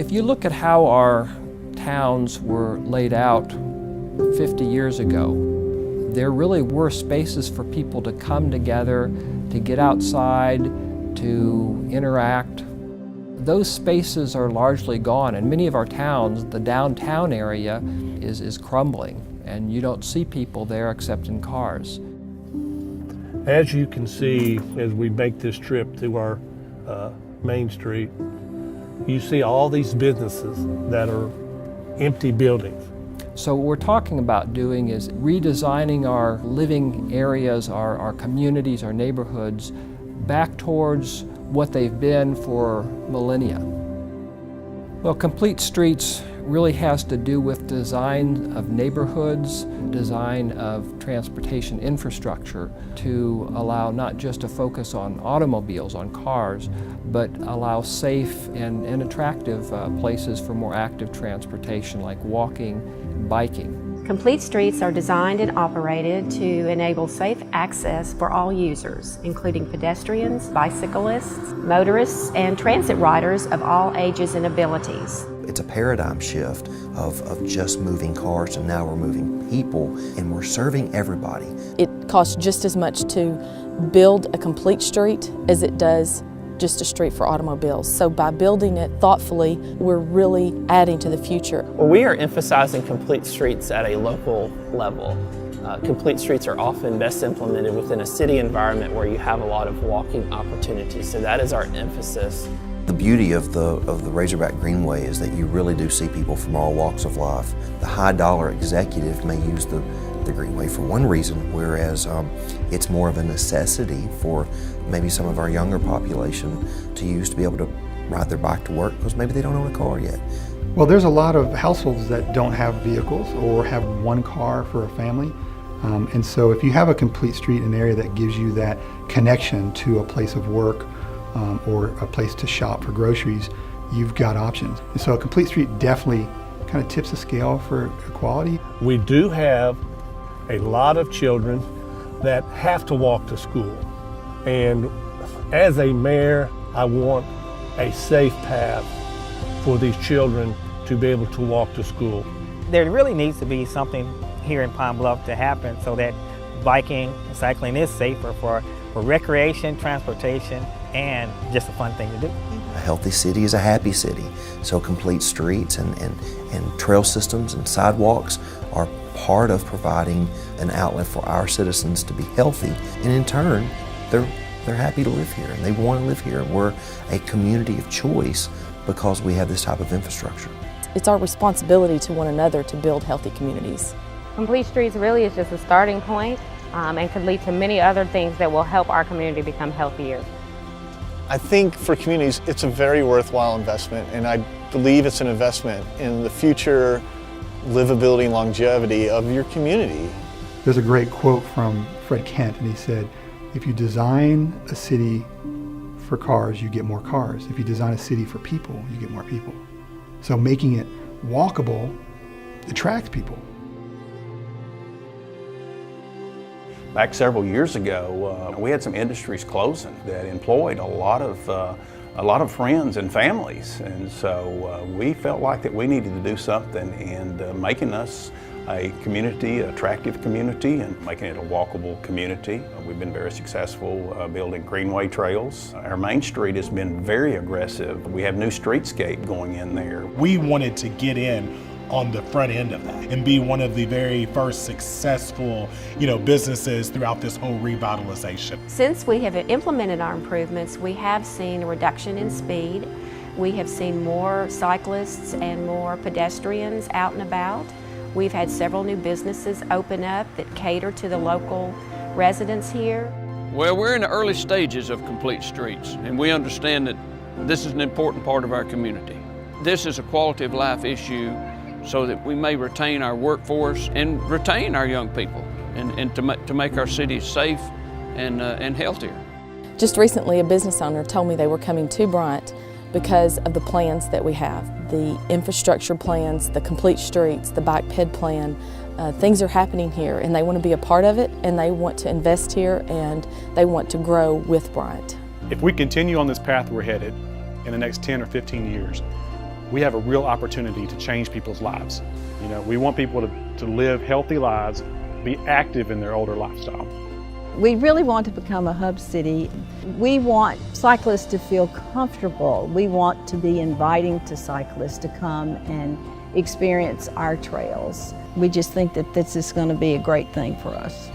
If you look at how our towns were laid out 50 years ago, there really were spaces for people to come together, to get outside, to interact. Those spaces are largely gone. In many of our towns, the downtown area is crumbling, and you don't see people there except in cars. As you can see, as we make this trip through our main street, you see all these businesses that are empty buildings. So what we're talking about doing is redesigning our living areas, our communities, our neighborhoods, back towards what they've been for millennia. Well, Complete Streets really has to do with design of neighborhoods, design of transportation infrastructure to allow not just a focus on automobiles, on cars, but allow safe and attractive places for more active transportation like walking, biking. Complete Streets are designed and operated to enable safe access for all users, including pedestrians, bicyclists, motorists, and transit riders of all ages and abilities. It's a paradigm shift of just moving cars, and now we're moving people, and we're serving everybody. It costs just as much to build a complete street as it does just a street for automobiles. So by building it thoughtfully, we're really adding to the future. Well, we are emphasizing complete streets at a local level. Complete streets are often best implemented within a city environment where you have a lot of walking opportunities. So that is our emphasis. The beauty of the Razorback Greenway is that you really do see people from all walks of life. The high dollar executive may use the Greenway for one reason, whereas it's more of a necessity for maybe some of our younger population to use to be able to ride their bike to work because maybe they don't own a car yet. Well, there's a lot of households that don't have vehicles or have one car for a family. And so if you have a complete street in an area that gives you that connection to a place of work or a place to shop for groceries, you've got options. And so a complete street definitely kind of tips the scale for equality. We do have a lot of children that have to walk to school. And as a mayor, I want a safe path for these children to be able to walk to school. There really needs to be something here in Pine Bluff to happen so that biking and cycling is safer for recreation, transportation, and just a fun thing to do. A healthy city is a happy city. So complete streets and trail systems and sidewalks are part of providing an outlet for our citizens to be healthy. And in turn, they're happy to live here and they want to live here. We're a community of choice because we have this type of infrastructure. It's our responsibility to one another to build healthy communities. Complete Streets really is just a starting point and could lead to many other things that will help our community become healthier. I think for communities, it's a very worthwhile investment, and I believe it's an investment in the future livability and longevity of your community. There's a great quote from Fred Kent, and he said, if you design a city for cars, you get more cars. If you design a city for people, you get more people. So making it walkable attracts people. Back several years ago, we had some industries closing that employed a lot of friends and families, and so we felt like that we needed to do something, and making us a community, attractive community, and making it a walkable community. We've been very successful building greenway trails. Our main street has been very aggressive. We have new streetscape going in there. We wanted to get in on the front end of that and be one of the very first successful, businesses throughout this whole revitalization. Since we have implemented our improvements, we have seen a reduction in speed. We have seen more cyclists and more pedestrians out and about. We've had several new businesses open up that cater to the local residents here. Well, we're in the early stages of Complete Streets, and we understand that this is an important part of our community. This is a quality of life issue so that we may retain our workforce and retain our young people and to make our cities safe and healthier. Just recently, a business owner told me they were coming to Bryant because of the plans that we have. The infrastructure plans, the complete streets, the bike ped plan, things are happening here and they want to be a part of it and they want to invest here and they want to grow with Bryant. If we continue on this path we're headed in the next 10 or 15 years, we have a real opportunity to change people's lives. You know, we want people to live healthy lives, be active in their older lifestyle. We really want to become a hub city. We want cyclists to feel comfortable. We want to be inviting to cyclists to come and experience our trails. We just think that this is going to be a great thing for us.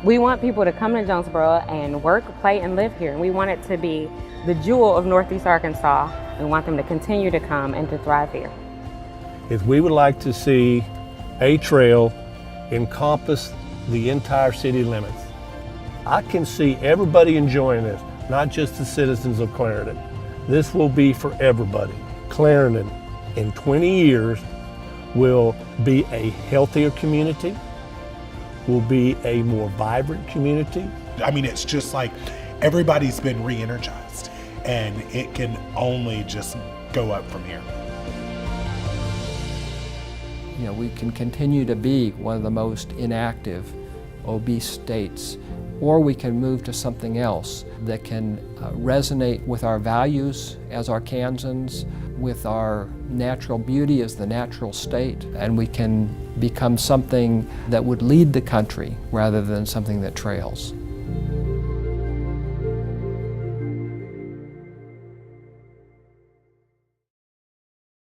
We want people to come to Jonesboro and work, play, and live here. We want it to be the jewel of Northeast Arkansas. We want them to continue to come and to thrive here. Is we would like to see a trail encompass the entire city limits. I can see everybody enjoying this, not just the citizens of Clarendon. This will be for everybody. Clarendon, in 20 years, will be a healthier community, will be a more vibrant community. I mean, it's just like everybody's been re-energized, and it can only just go up from here. You know, we can continue to be one of the most inactive, obese states, or we can move to something else that can resonate with our values as Arkansans, with our natural beauty as the natural state, and we can become something that would lead the country rather than something that trails.